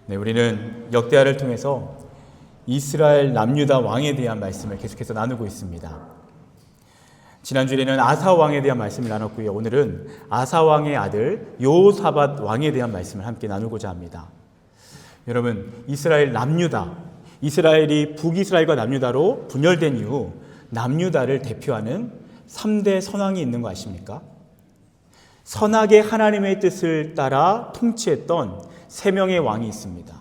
네, 우리는 역대하를 통해서 이스라엘 남유다 왕에 대한 말씀을 계속해서 나누고 있습니다. 지난주에는 아사 왕에 대한 말씀을 나눴고요. 오늘은 아사 왕의 아들 여호사밧 왕에 대한 말씀을 함께 나누고자 합니다. 여러분, 이스라엘 남유다, 이스라엘이 북이스라엘과 남유다로 분열된 이후 남유다를 대표하는 3대 선왕이 있는 거 아십니까? 선하게 하나님의 뜻을 따라 통치했던 3명의 왕이 있습니다.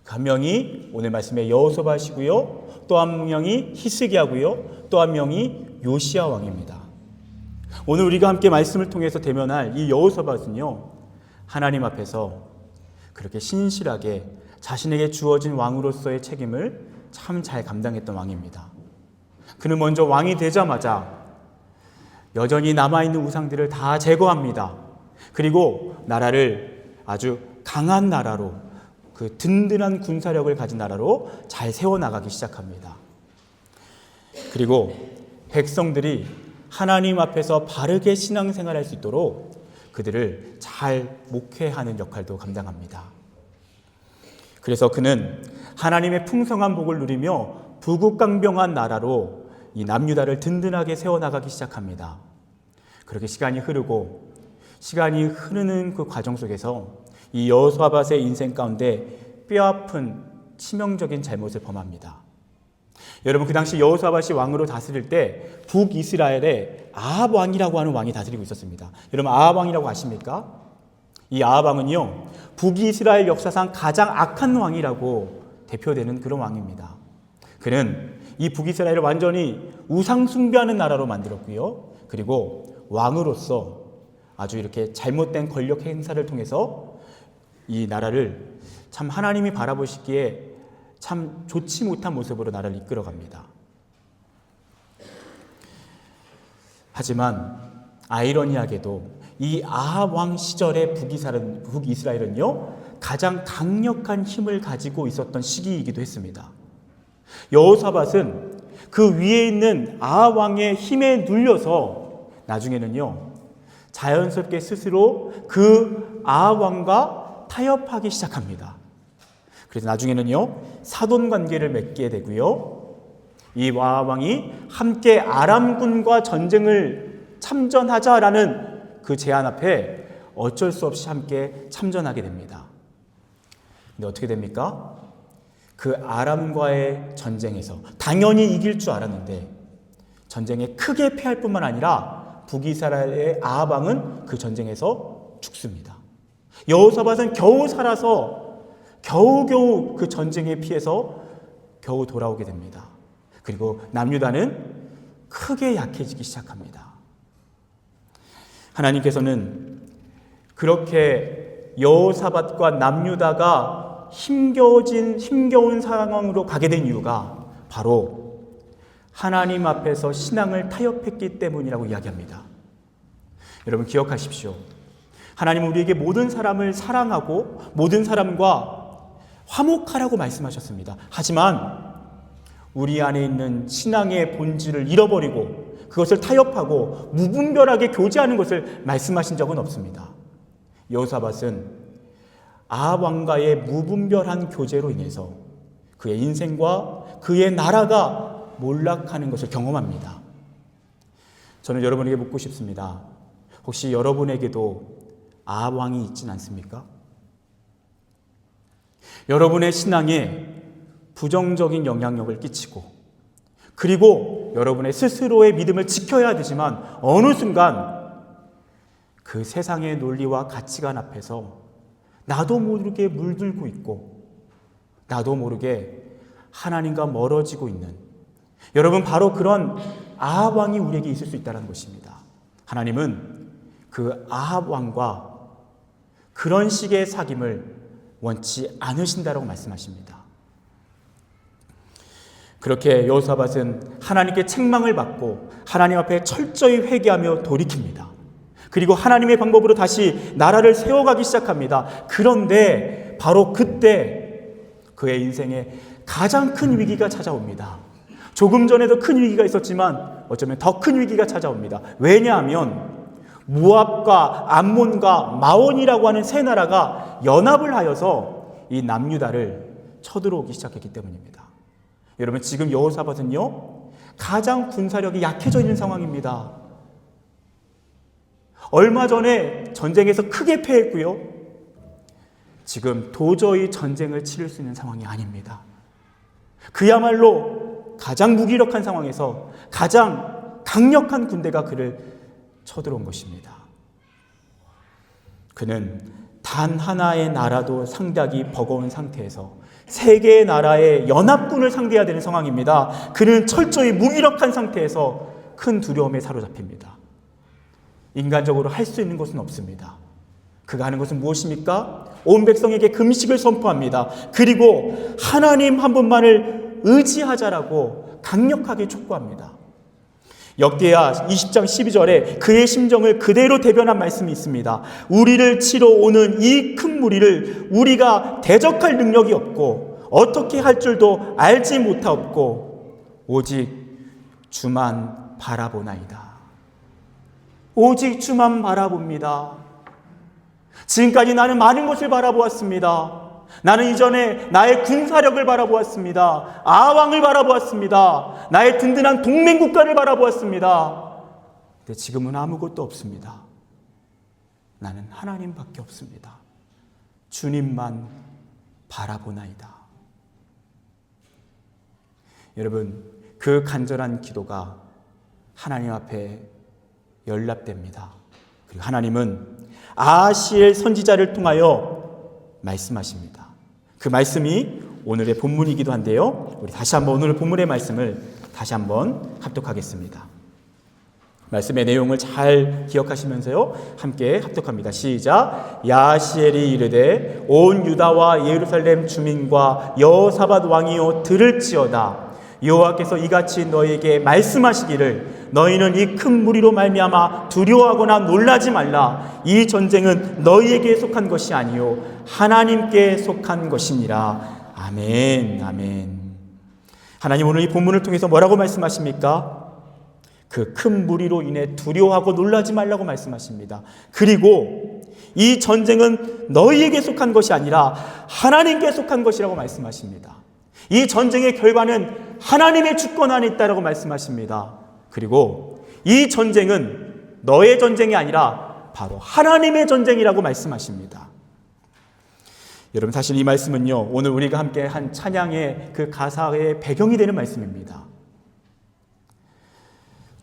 그 한 명이 오늘 말씀의 여호사밧이고요. 또 한 명이 히스기야고요. 또 한 명이 요시야 왕입니다. 오늘 우리가 함께 말씀을 통해서 대면할 이 여호사밧은요, 하나님 앞에서 그렇게 신실하게 자신에게 주어진 왕으로서의 책임을 참 잘 감당했던 왕입니다. 그는 먼저 왕이 되자마자 여전히 남아있는 우상들을 다 제거합니다. 그리고 나라를 아주 강한 나라로, 그 든든한 군사력을 가진 나라로 잘 세워나가기 시작합니다. 그리고 백성들이 하나님 앞에서 바르게 신앙생활할 수 있도록 그들을 잘 목회하는 역할도 감당합니다. 그래서 그는 하나님의 풍성한 복을 누리며 부국강병한 나라로 이 남유다를 든든하게 세워나가기 시작합니다. 그렇게 시간이 흐르는 그 과정 속에서 이 여호사밧의 인생 가운데 뼈아픈 치명적인 잘못을 범합니다. 여러분, 그 당시 여호사밧이 왕으로 다스릴 때 북이스라엘에 아합 왕이라고 하는 왕이 다스리고 있었습니다. 여러분, 아합 왕이라고 아십니까? 이 아합 왕은요, 북이스라엘 역사상 가장 악한 왕이라고 대표되는 그런 왕입니다. 그는 이 북이스라엘을 완전히 우상 숭배하는 나라로 만들었고요. 그리고 왕으로서 아주 이렇게 잘못된 권력 행사를 통해서 이 나라를 참 하나님이 바라보시기에 참 좋지 못한 모습으로 나라를 이끌어갑니다. 하지만 아이러니하게도 이 아합 왕 시절의 북이스라엘은요, 가장 강력한 힘을 가지고 있었던 시기이기도 했습니다. 여호사밧은 그 위에 있는 아합 왕의 힘에 눌려서 나중에는요, 자연스럽게 스스로 그 아합 왕과 타협하기 시작합니다. 그래서 나중에는요, 사돈 관계를 맺게 되고요, 이 아합 왕이 함께 아람군과 전쟁을 참전하자라는 그 제안 앞에 어쩔 수 없이 함께 참전하게 됩니다. 근데 어떻게 됩니까? 그 아람과의 전쟁에서 당연히 이길 줄 알았는데 전쟁에 크게 패할 뿐만 아니라 북이스라엘의 아합 왕은 그 전쟁에서 죽습니다. 여호사밧은 겨우 살아서 겨우겨우 그 전쟁에 피해서 겨우 돌아오게 됩니다. 그리고 남유다는 크게 약해지기 시작합니다. 하나님께서는 그렇게 여호사밧과 남유다가 힘겨운 상황으로 가게 된 이유가 바로 하나님 앞에서 신앙을 타협했기 때문이라고 이야기합니다. 여러분, 기억하십시오. 하나님은 우리에게 모든 사람을 사랑하고 모든 사람과 화목하라고 말씀하셨습니다. 하지만 우리 안에 있는 신앙의 본질을 잃어버리고 그것을 타협하고 무분별하게 교제하는 것을 말씀하신 적은 없습니다. 여호사밧은 아합 왕과의 무분별한 교제로 인해서 그의 인생과 그의 나라가 몰락하는 것을 경험합니다. 저는 여러분에게 묻고 싶습니다. 혹시 여러분에게도 아합 왕이 있진 않습니까? 여러분의 신앙에 부정적인 영향력을 끼치고, 그리고 여러분의 스스로의 믿음을 지켜야 되지만 어느 순간 그 세상의 논리와 가치관 앞에서 나도 모르게 물들고 있고 나도 모르게 하나님과 멀어지고 있는, 여러분, 바로 그런 아합 왕이 우리에게 있을 수 있다는 것입니다. 하나님은 그 아합 왕과 그런 식의 사귐을 원치 않으신다라고 말씀하십니다. 그렇게 여호사밧은 하나님께 책망을 받고 하나님 앞에 철저히 회개하며 돌이킵니다. 그리고 하나님의 방법으로 다시 나라를 세워가기 시작합니다. 그런데 바로 그때 그의 인생에 가장 큰 위기가 찾아옵니다. 조금 전에도 큰 위기가 있었지만 어쩌면 더 큰 위기가 찾아옵니다. 왜냐하면 모압과 암몬과 마온이라고 하는 세 나라가 연합을 하여서 이 남유다를 쳐들어오기 시작했기 때문입니다. 여러분, 지금 여호사밧은요, 가장 군사력이 약해져 있는 상황입니다. 얼마 전에 전쟁에서 크게 패했고요. 지금 도저히 전쟁을 치를 수 있는 상황이 아닙니다. 그야말로 가장 무기력한 상황에서 가장 강력한 군대가 그를 쳐들어온 것입니다. 그는 단 하나의 나라도 상대하기 버거운 상태에서 세 개의 나라의 연합군을 상대해야 되는 상황입니다. 그는 철저히 무기력한 상태에서 큰 두려움에 사로잡힙니다. 인간적으로 할 수 있는 것은 없습니다. 그가 하는 것은 무엇입니까? 온 백성에게 금식을 선포합니다. 그리고 하나님 한 분만을 의지하자라고 강력하게 촉구합니다. 역대하 20장 12절에 그의 심정을 그대로 대변한 말씀이 있습니다. 우리를 치러 오는 이 큰 무리를 우리가 대적할 능력이 없고 어떻게 할 줄도 알지 못하옵고 오직 주만 바라보나이다. 오직 주만 바라봅니다. 지금까지 나는 많은 것을 바라보았습니다. 나는 이전에 나의 군사력을 바라보았습니다. 아왕을 바라보았습니다. 나의 든든한 동맹국가를 바라보았습니다. 근데 지금은 아무것도 없습니다. 나는 하나님밖에 없습니다. 주님만 바라보나이다. 여러분, 그 간절한 기도가 하나님 앞에 연락됩니다. 그리고 하나님은 아하시엘 선지자를 통하여 말씀하십니다. 그 말씀이 오늘의 본문이기도 한데요. 우리 다시 한번 오늘 본문의 말씀을 다시 한번 합독하겠습니다. 말씀의 내용을 잘 기억하시면서요, 함께 합독합니다. 시작. 야하시엘이 이르되 온 유다와 예루살렘 주민과 여호사밧 왕이여 들을지어다. 여호와께서 이같이 너희에게 말씀하시기를 너희는 이 큰 무리로 말미암아 두려워하거나 놀라지 말라. 이 전쟁은 너희에게 속한 것이 아니요 하나님께 속한 것이니라. 아멘. 아멘. 하나님 오늘 이 본문을 통해서 뭐라고 말씀하십니까? 그 큰 무리로 인해 두려워하고 놀라지 말라고 말씀하십니다. 그리고 이 전쟁은 너희에게 속한 것이 아니라 하나님께 속한 것이라고 말씀하십니다. 이 전쟁의 결과는 하나님의 주권 안에 있다라고 말씀하십니다. 그리고 이 전쟁은 너의 전쟁이 아니라 바로 하나님의 전쟁이라고 말씀하십니다. 여러분, 사실 이 말씀은요, 오늘 우리가 함께 한 찬양의 그 가사의 배경이 되는 말씀입니다.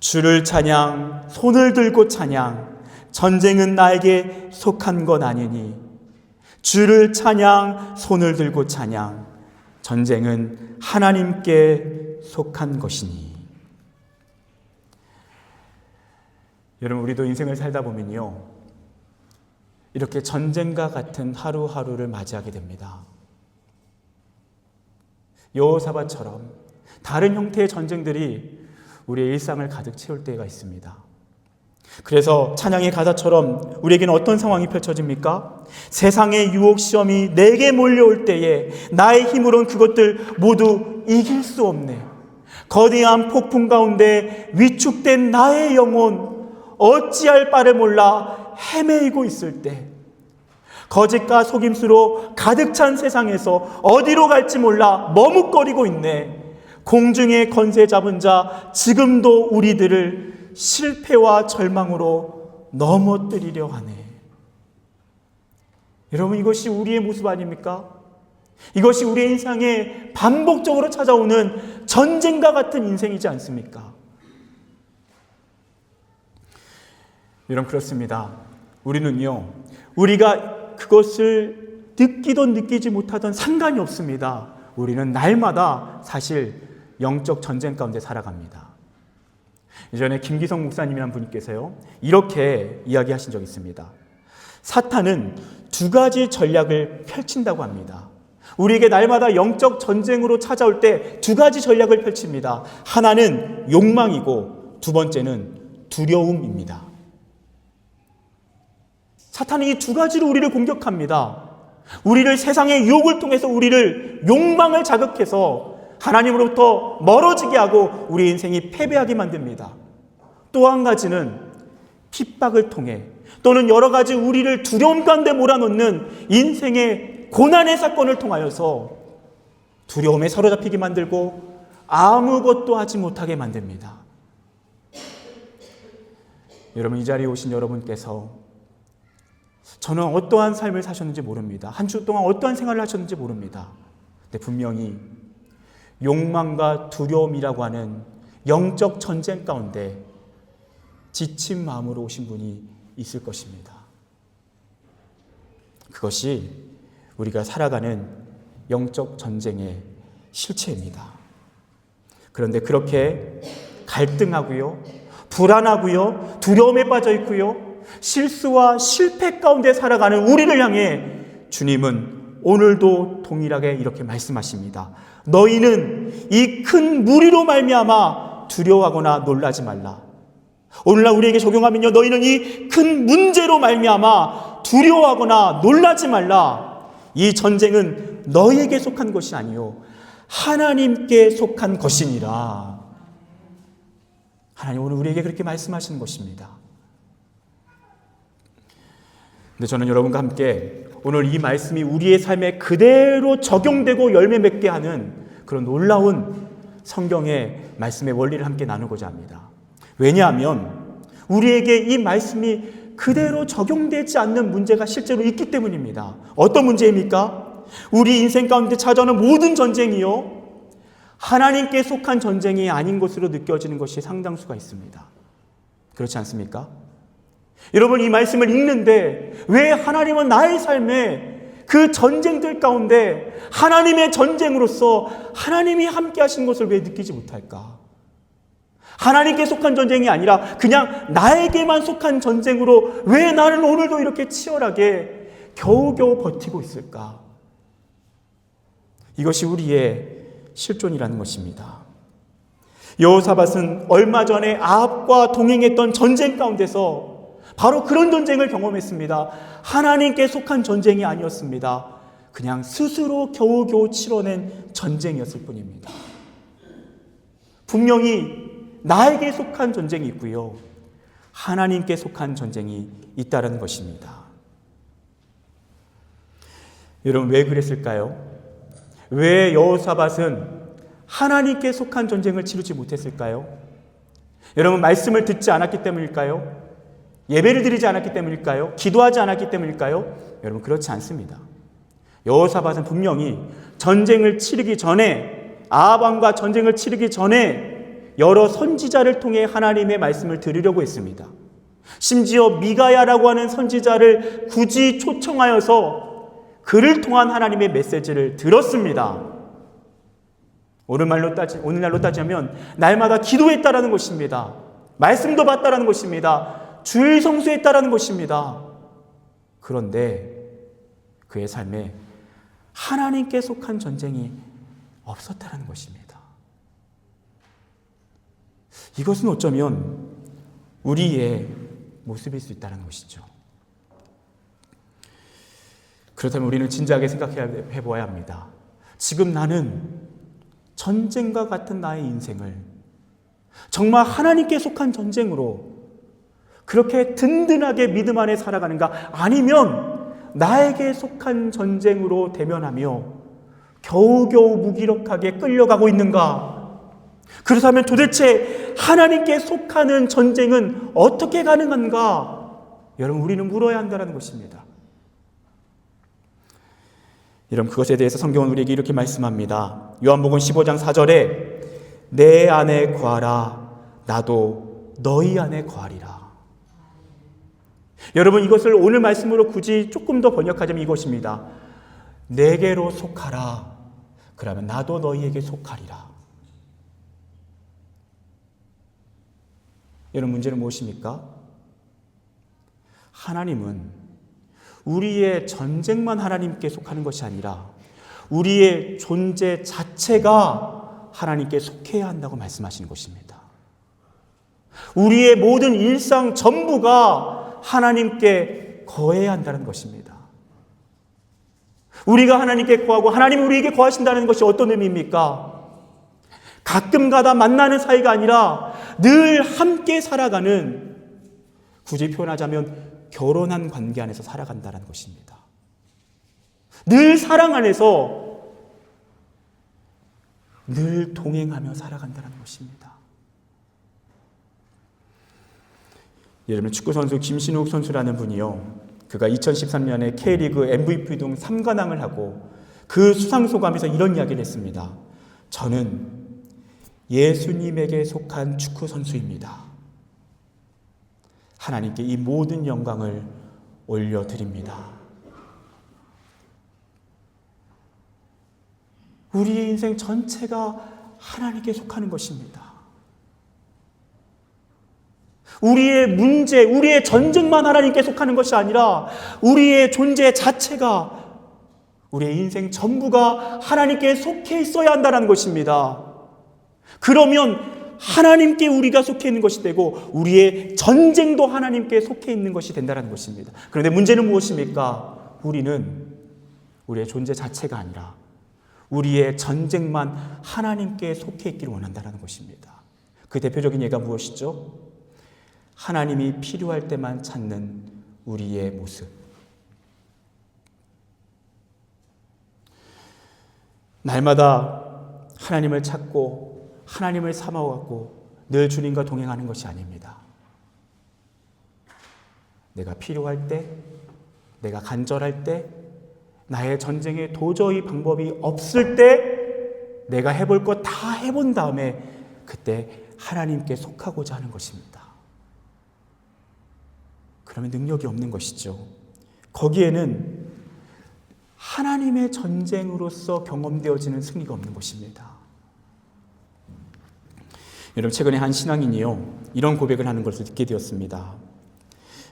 주를 찬양, 손을 들고 찬양, 전쟁은 나에게 속한 것 아니니. 주를 찬양, 손을 들고 찬양, 전쟁은 하나님께 속한 것이니. 여러분, 우리도 인생을 살다 보면요, 이렇게 전쟁과 같은 하루하루를 맞이하게 됩니다. 여호사밧처럼 다른 형태의 전쟁들이 우리의 일상을 가득 채울 때가 있습니다. 그래서 찬양의 가사처럼 우리에게는 어떤 상황이 펼쳐집니까? 세상의 유혹 시험이 내게 몰려올 때에 나의 힘으로는 그것들 모두 이길 수 없네. 거대한 폭풍 가운데 위축된 나의 영혼, 어찌할 바를 몰라 헤매이고 있을 때, 거짓과 속임수로 가득 찬 세상에서 어디로 갈지 몰라 머뭇거리고 있네. 공중의 권세 잡은 자, 지금도 우리들을 실패와 절망으로 넘어뜨리려 하네. 여러분, 이것이 우리의 모습 아닙니까? 이것이 우리의 인생에 반복적으로 찾아오는 전쟁과 같은 인생이지 않습니까? 여러분, 그렇습니다. 우리는요, 우리가 그것을 느끼던 느끼지 못하던 상관이 없습니다. 우리는 날마다 사실 영적 전쟁 가운데 살아갑니다. 예전에 김기성 목사님이라는 분께서요, 이렇게 이야기하신 적이 있습니다. 사탄은 두 가지 전략을 펼친다고 합니다. 우리에게 날마다 영적 전쟁으로 찾아올 때 두 가지 전략을 펼칩니다. 하나는 욕망이고 두 번째는 두려움입니다. 사탄은 이 두 가지로 우리를 공격합니다. 우리를 세상의 유혹을 통해서 우리를 욕망을 자극해서 하나님으로부터 멀어지게 하고 우리 인생이 패배하게 만듭니다. 또 한 가지는 핍박을 통해 또는 여러 가지 우리를 두려움 가운데 몰아넣는 인생의 고난의 사건을 통하여서 두려움에 사로잡히게 만들고 아무것도 하지 못하게 만듭니다. 여러분, 이 자리에 오신 여러분께서 저는 어떠한 삶을 사셨는지 모릅니다. 한 주 동안 어떠한 생활을 하셨는지 모릅니다. 근데 분명히 욕망과 두려움이라고 하는 영적 전쟁 가운데 지친 마음으로 오신 분이 있을 것입니다. 그것이 우리가 살아가는 영적 전쟁의 실체입니다. 그런데 그렇게 갈등하고요, 불안하고요, 두려움에 빠져 있고요, 실수와 실패 가운데 살아가는 우리를 향해 주님은 오늘도 동일하게 이렇게 말씀하십니다. 너희는 이 큰 무리로 말미암아 두려워하거나 놀라지 말라. 오늘날 우리에게 적용하면요, 너희는 이 큰 문제로 말미암아 두려워하거나 놀라지 말라. 이 전쟁은 너희에게 속한 것이 아니요 하나님께 속한 것이니라. 하나님 오늘 우리에게 그렇게 말씀하시는 것입니다. 근데 저는 여러분과 함께 오늘 이 말씀이 우리의 삶에 그대로 적용되고 열매 맺게 하는 그런 놀라운 성경의 말씀의 원리를 함께 나누고자 합니다. 왜냐하면 우리에게 이 말씀이 그대로 적용되지 않는 문제가 실제로 있기 때문입니다. 어떤 문제입니까? 우리 인생 가운데 찾아오는 모든 전쟁이요, 하나님께 속한 전쟁이 아닌 것으로 느껴지는 것이 상당수가 있습니다. 그렇지 않습니까? 여러분, 이 말씀을 읽는데 왜 하나님은 나의 삶에 그 전쟁들 가운데 하나님의 전쟁으로서 하나님이 함께 하신 것을 왜 느끼지 못할까? 하나님께 속한 전쟁이 아니라 그냥 나에게만 속한 전쟁으로 왜 나는 오늘도 이렇게 치열하게 겨우겨우 버티고 있을까? 이것이 우리의 실존이라는 것입니다. 여호사밧은 얼마 전에 아합과 동행했던 전쟁 가운데서 바로 그런 전쟁을 경험했습니다. 하나님께 속한 전쟁이 아니었습니다. 그냥 스스로 겨우겨우 치러낸 전쟁이었을 뿐입니다. 분명히 나에게 속한 전쟁이 있고요, 하나님께 속한 전쟁이 있다는 것입니다. 여러분, 왜 그랬을까요? 왜 여호사밧은 하나님께 속한 전쟁을 치르지 못했을까요? 여러분, 말씀을 듣지 않았기 때문일까요? 예배를 드리지 않았기 때문일까요? 기도하지 않았기 때문일까요? 여러분, 그렇지 않습니다. 여호사밧은 분명히 전쟁을 치르기 전에, 아합 왕과 전쟁을 치르기 전에 여러 선지자를 통해 하나님의 말씀을 들으려고 했습니다. 심지어 미가야라고 하는 선지자를 굳이 초청하여서 그를 통한 하나님의 메시지를 들었습니다. 오늘날로 따지면 날마다 기도했다라는 것입니다. 말씀도 받다라는 것입니다. 주일 성수했다라는 것입니다. 그런데 그의 삶에 하나님께 속한 전쟁이 없었다라는 것입니다. 이것은 어쩌면 우리의 모습일 수 있다는 것이죠. 그렇다면 우리는 진지하게 생각해 보아야 합니다. 지금 나는 전쟁과 같은 나의 인생을 정말 하나님께 속한 전쟁으로 그렇게 든든하게 믿음 안에 살아가는가, 아니면 나에게 속한 전쟁으로 대면하며 겨우겨우 무기력하게 끌려가고 있는가? 그렇다면 도대체 하나님께 속하는 전쟁은 어떻게 가능한가? 여러분, 우리는 물어야 한다는 것입니다. 여러분, 그것에 대해서 성경은 우리에게 이렇게 말씀합니다. 요한복음 15장 4절에 내 안에 거하라, 나도 너희 안에 거하리라. 여러분, 이것을 오늘 말씀으로 굳이 조금 더 번역하자면 이것입니다. 내게로 속하라, 그러면 나도 너희에게 속하리라. 여러분, 문제는 무엇입니까? 하나님은 우리의 전쟁만 하나님께 속하는 것이 아니라 우리의 존재 자체가 하나님께 속해야 한다고 말씀하시는 것입니다. 우리의 모든 일상 전부가 하나님께 거해야 한다는 것입니다. 우리가 하나님께 거하고 하나님이 우리에게 거하신다는 것이 어떤 의미입니까? 가끔가다 만나는 사이가 아니라 늘 함께 살아가는, 굳이 표현하자면 결혼한 관계 안에서 살아간다는 것입니다. 늘 사랑 안에서 늘 동행하며 살아간다는 것입니다. 여러분, 축구선수 김신욱 선수라는 분이요, 그가 2013년에 K리그 MVP 등 3관왕을 하고 그 수상소감에서 이런 이야기를 했습니다. 저는 예수님에게 속한 축구선수입니다. 하나님께 이 모든 영광을 올려드립니다. 우리의 인생 전체가 하나님께 속하는 것입니다. 우리의 문제, 우리의 전쟁만 하나님께 속하는 것이 아니라 우리의 존재 자체가, 우리의 인생 전부가 하나님께 속해 있어야 한다는 것입니다. 그러면 하나님께 우리가 속해 있는 것이 되고 우리의 전쟁도 하나님께 속해 있는 것이 된다는 것입니다. 그런데 문제는 무엇입니까? 우리는 우리의 존재 자체가 아니라 우리의 전쟁만 하나님께 속해 있기를 원한다는 것입니다. 그 대표적인 예가 무엇이죠? 하나님이 필요할 때만 찾는 우리의 모습. 날마다 하나님을 찾고 하나님을 삼아왔고 늘 주님과 동행하는 것이 아닙니다. 내가 필요할 때, 내가 간절할 때, 나의 전쟁에 도저히 방법이 없을 때 내가 해볼 것 다 해본 다음에 그때 하나님께 속하고자 하는 것입니다. 그러면 능력이 없는 것이죠. 거기에는 하나님의 전쟁으로서 경험되어지는 승리가 없는 것입니다. 여러분, 최근에 한 신앙인이요, 이런 고백을 하는 것을 듣게 되었습니다.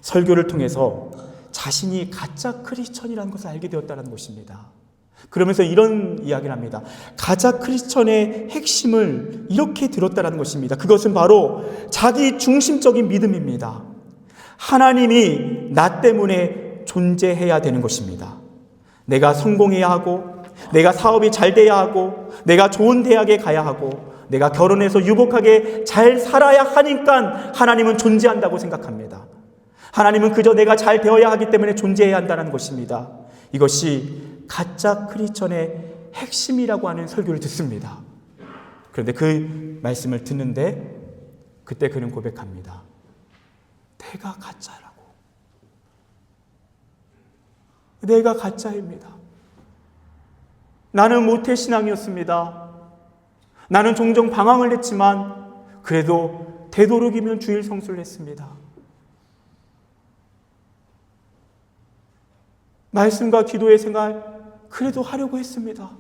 설교를 통해서 자신이 가짜 크리스천이라는 것을 알게 되었다는 것입니다. 그러면서 이런 이야기를 합니다. 가짜 크리스천의 핵심을 이렇게 들었다는 것입니다. 그것은 바로 자기 중심적인 믿음입니다. 하나님이 나 때문에 존재해야 되는 것입니다. 내가 성공해야 하고, 내가 사업이 잘 돼야 하고, 내가 좋은 대학에 가야 하고, 내가 결혼해서 유복하게 잘 살아야 하니까 하나님은 존재한다고 생각합니다. 하나님은 그저 내가 잘 되어야 하기 때문에 존재해야 한다는 것입니다. 이것이 가짜 크리스천의 핵심이라고 하는 설교를 듣습니다. 그런데 그 말씀을 듣는데 그때 그는 고백합니다. 내가 가짜라고. 내가 가짜입니다. 나는 모태신앙이었습니다. 나는 종종 방황을 했지만 그래도 되도록이면 주일 성수를 했습니다. 말씀과 기도의 생활 그래도 하려고 했습니다.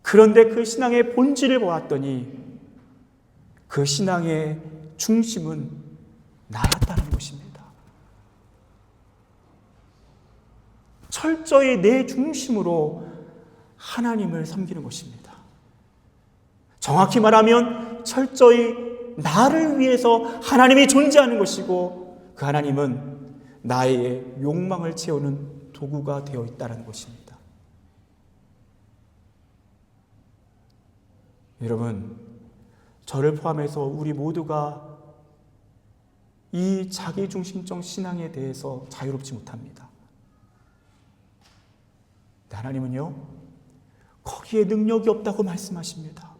그런데 그 신앙의 본질을 보았더니 그 신앙의 중심은 나였다는 것입니다. 철저히 내 중심으로 하나님을 섬기는 것입니다. 정확히 말하면 철저히 나를 위해서 하나님이 존재하는 것이고 그 하나님은 나의 욕망을 채우는 도구가 되어 있다는 것입니다. 여러분, 저를 포함해서 우리 모두가 이 자기중심적 신앙에 대해서 자유롭지 못합니다. 하나님은요, 거기에 능력이 없다고 말씀하십니다.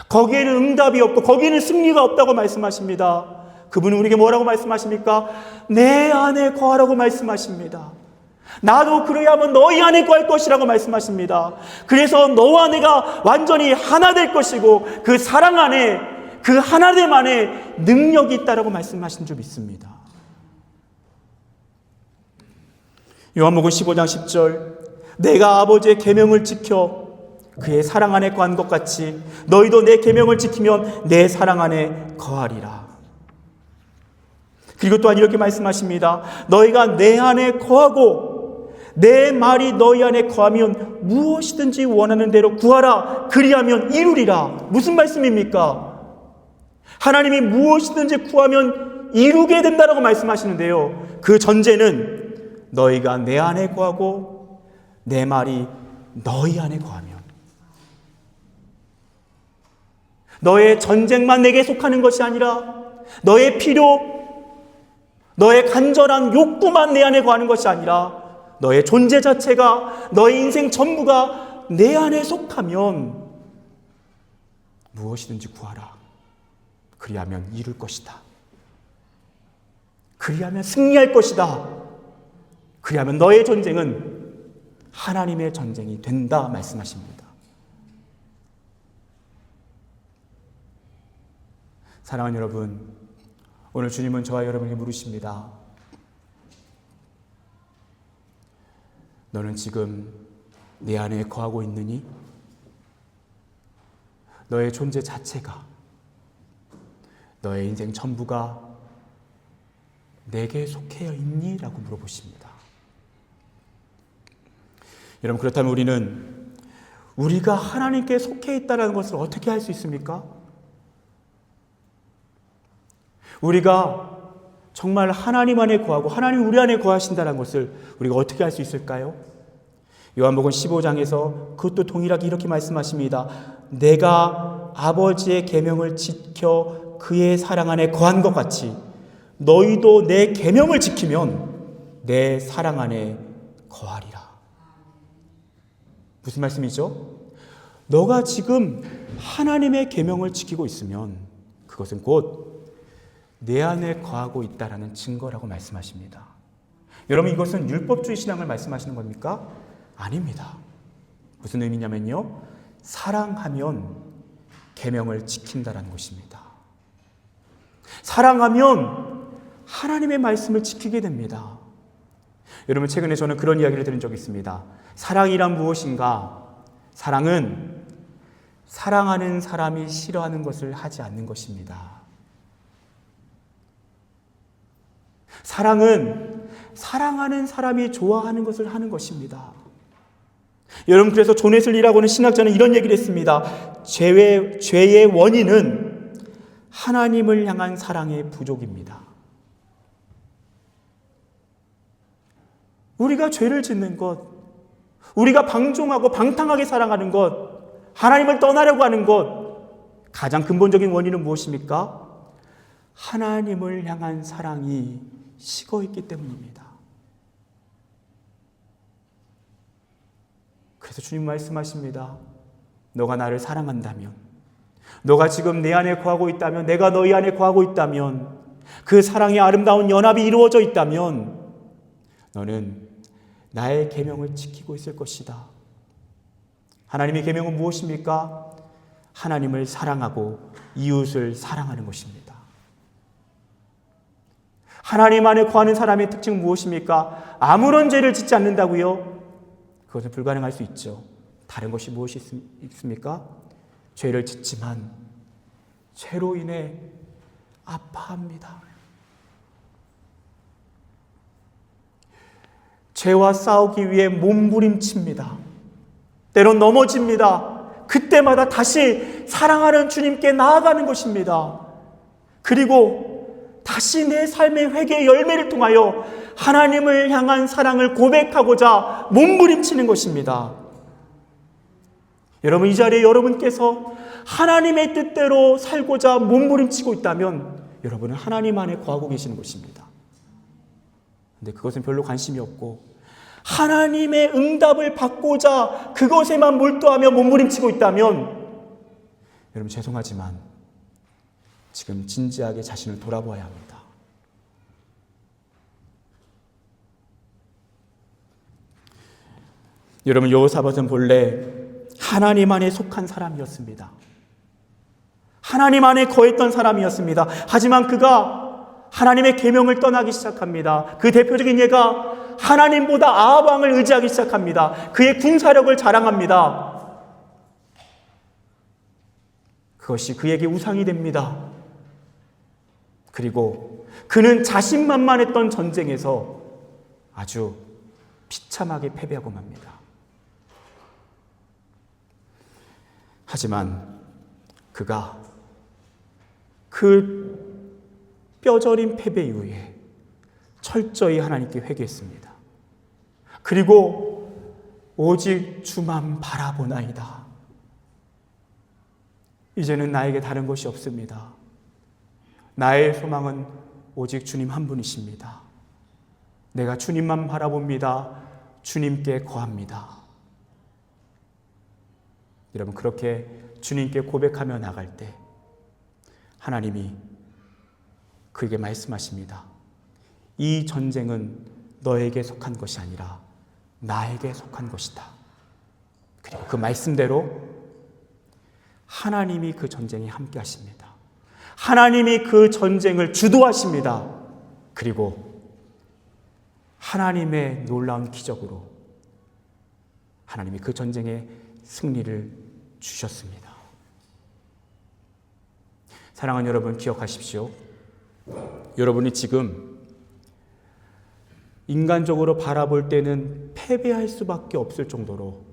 거기에는 응답이 없고 거기에는 승리가 없다고 말씀하십니다. 그분은 우리에게 뭐라고 말씀하십니까? 내 안에 거하라고 말씀하십니다. 나도 그래야만 너희 안에 거할 것이라고 말씀하십니다. 그래서 너와 내가 완전히 하나 될 것이고 그 사랑 안에, 그 하나됨 안에 능력이 있다라고 말씀하신 줄 믿습니다. 요한복음 15장 10절, 내가 아버지의 계명을 지켜 그의 사랑 안에 거한 것 같이 너희도 내 계명을 지키면 내 사랑 안에 거하리라. 그리고 또한 이렇게 말씀하십니다. 너희가 내 안에 거하고 내 말이 너희 안에 거하면 무엇이든지 원하는 대로 구하라. 그리하면 이루리라. 무슨 말씀입니까? 하나님이 무엇이든지 구하면 이루게 된다라고 말씀하시는데요. 그 전제는 너희가 내 안에 거하고 내 말이 너희 안에 거하면, 너의 전쟁만 내게 속하는 것이 아니라 너의 필요, 너의 간절한 욕구만 내 안에 거하는 것이 아니라 너의 존재 자체가, 너의 인생 전부가 내 안에 속하면 무엇이든지 구하라. 그리하면 이룰 것이다. 그리하면 승리할 것이다. 그리하면 너의 전쟁은 하나님의 전쟁이 된다 말씀하십니다. 사랑하는 여러분, 오늘 주님은 저와 여러분에게 물으십니다. 너는 지금 내 안에 거하고 있느니? 너의 존재 자체가, 너의 인생 전부가 내게 속해 있니? 라고 물어보십니다. 여러분, 그렇다면 우리가 하나님께 속해 있다는 것을 어떻게 할 수 있습니까? 우리가 정말 하나님 안에 거하고 하나님 우리 안에 거하신다는 것을 우리가 어떻게 할 수 있을까요? 요한복음 15장에서 그것도 동일하게 이렇게 말씀하십니다. 내가 아버지의 계명을 지켜 그의 사랑 안에 거한 것 같이 너희도 내 계명을 지키면 내 사랑 안에 거하리라. 무슨 말씀이죠? 너가 지금 하나님의 계명을 지키고 있으면 그것은 곧 내 안에 거하고 있다라는 증거라고 말씀하십니다. 여러분, 이것은 율법주의 신앙을 말씀하시는 겁니까? 아닙니다. 무슨 의미냐면요, 사랑하면 계명을 지킨다라는 것입니다. 사랑하면 하나님의 말씀을 지키게 됩니다. 여러분, 최근에 저는 그런 이야기를 들은 적이 있습니다. 사랑이란 무엇인가? 사랑은 사랑하는 사람이 싫어하는 것을 하지 않는 것입니다. 사랑은 사랑하는 사람이 좋아하는 것을 하는 것입니다. 여러분, 그래서 존 웨슬리라고 하는 신학자는 이런 얘기를 했습니다. 죄의 원인은 하나님을 향한 사랑의 부족입니다. 우리가 죄를 짓는 것, 우리가 방종하고 방탕하게 살아가는 것, 하나님을 떠나려고 하는 것, 가장 근본적인 원인은 무엇입니까? 하나님을 향한 사랑이 식어있기 때문입니다. 그래서 주님 말씀하십니다. 너가 나를 사랑한다면, 너가 지금 내 안에 거하고 있다면, 내가 너희 안에 거하고 있다면, 그 사랑의 아름다운 연합이 이루어져 있다면 너는 나의 계명을 지키고 있을 것이다. 하나님의 계명은 무엇입니까? 하나님을 사랑하고 이웃을 사랑하는 것입니다. 하나님 안에 거하는 사람의 특징은 무엇입니까? 아무런 죄를 짓지 않는다고요? 그것은 불가능할 수 있죠. 다른 것이 무엇이 있습니까? 죄를 짓지만 죄로 인해 아파합니다. 죄와 싸우기 위해 몸부림칩니다. 때론 넘어집니다. 그때마다 다시 사랑하는 주님께 나아가는 것입니다. 그리고 다시 내 삶의 회개의 열매를 통하여 하나님을 향한 사랑을 고백하고자 몸부림치는 것입니다. 여러분, 이 자리에 여러분께서 하나님의 뜻대로 살고자 몸부림치고 있다면 여러분은 하나님 안에 거하고 계시는 것입니다. 그런데 그것은 별로 관심이 없고 하나님의 응답을 받고자 그것에만 몰두하며 몸부림치고 있다면 여러분, 죄송하지만 지금 진지하게 자신을 돌아보아야 합니다. 여러분, 여호사밧은 본래 하나님 안에 속한 사람이었습니다. 하나님 안에 거했던 사람이었습니다. 하지만 그가 하나님의 계명을 떠나기 시작합니다. 그 대표적인 예가 하나님보다 아합 왕을 의지하기 시작합니다. 그의 군사력을 자랑합니다. 그것이 그에게 우상이 됩니다. 그리고 그는 자신만만했던 전쟁에서 아주 비참하게 패배하고 맙니다. 하지만 그가 그 뼈저린 패배 이후에 철저히 하나님께 회개했습니다. 그리고 오직 주만 바라보나이다. 이제는 나에게 다른 것이 없습니다. 나의 소망은 오직 주님 한 분이십니다. 내가 주님만 바라봅니다. 주님께 거합니다. 여러분, 그렇게 주님께 고백하며 나갈 때 하나님이 그에게 말씀하십니다. 이 전쟁은 너에게 속한 것이 아니라 나에게 속한 것이다. 그리고 그 말씀대로 하나님이 그 전쟁에 함께 하십니다. 하나님이 그 전쟁을 주도하십니다. 그리고 하나님의 놀라운 기적으로 하나님이 그 전쟁에 승리를 주셨습니다. 사랑하는 여러분, 기억하십시오. 여러분이 지금 인간적으로 바라볼 때는 패배할 수밖에 없을 정도로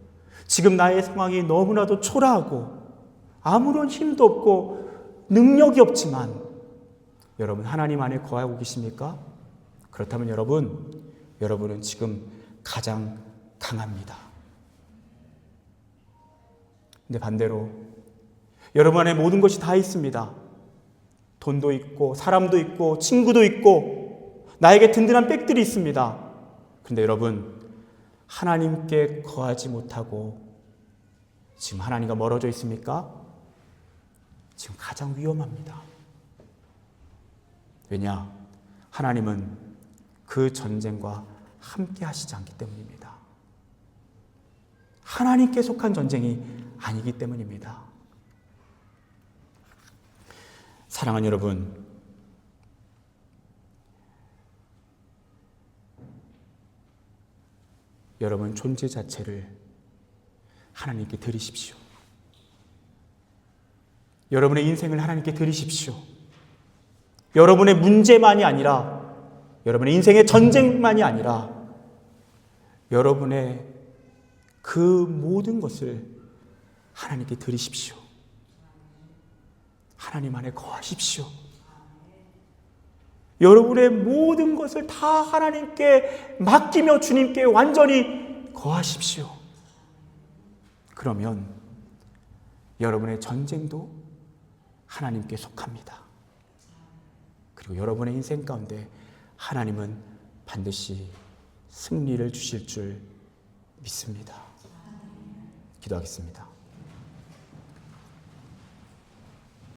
지금 나의 상황이 너무나도 초라하고 아무런 힘도 없고 능력이 없지만 여러분, 하나님 안에 거하고 계십니까? 그렇다면 여러분은 지금 가장 강합니다. 근데 반대로 여러분 안에 모든 것이 다 있습니다. 돈도 있고 사람도 있고 친구도 있고 나에게 든든한 백들이 있습니다. 그런데 여러분, 하나님께 거하지 못하고 지금 하나님과 멀어져 있습니까? 지금 가장 위험합니다. 왜냐? 하나님은 그 전쟁과 함께 하시지 않기 때문입니다. 하나님께 속한 전쟁이 아니기 때문입니다. 사랑하는 여러분, 여러분 존재 자체를 하나님께 드리십시오. 여러분의 인생을 하나님께 드리십시오. 여러분의 문제만이 아니라, 여러분의 인생의 전쟁만이 아니라 여러분의 그 모든 것을 하나님께 드리십시오. 하나님 안에 거하십시오. 여러분의 모든 것을 다 하나님께 맡기며 주님께 완전히 거하십시오. 그러면 여러분의 전쟁도 하나님께 속합니다. 그리고 여러분의 인생 가운데 하나님은 반드시 승리를 주실 줄 믿습니다. 기도하겠습니다.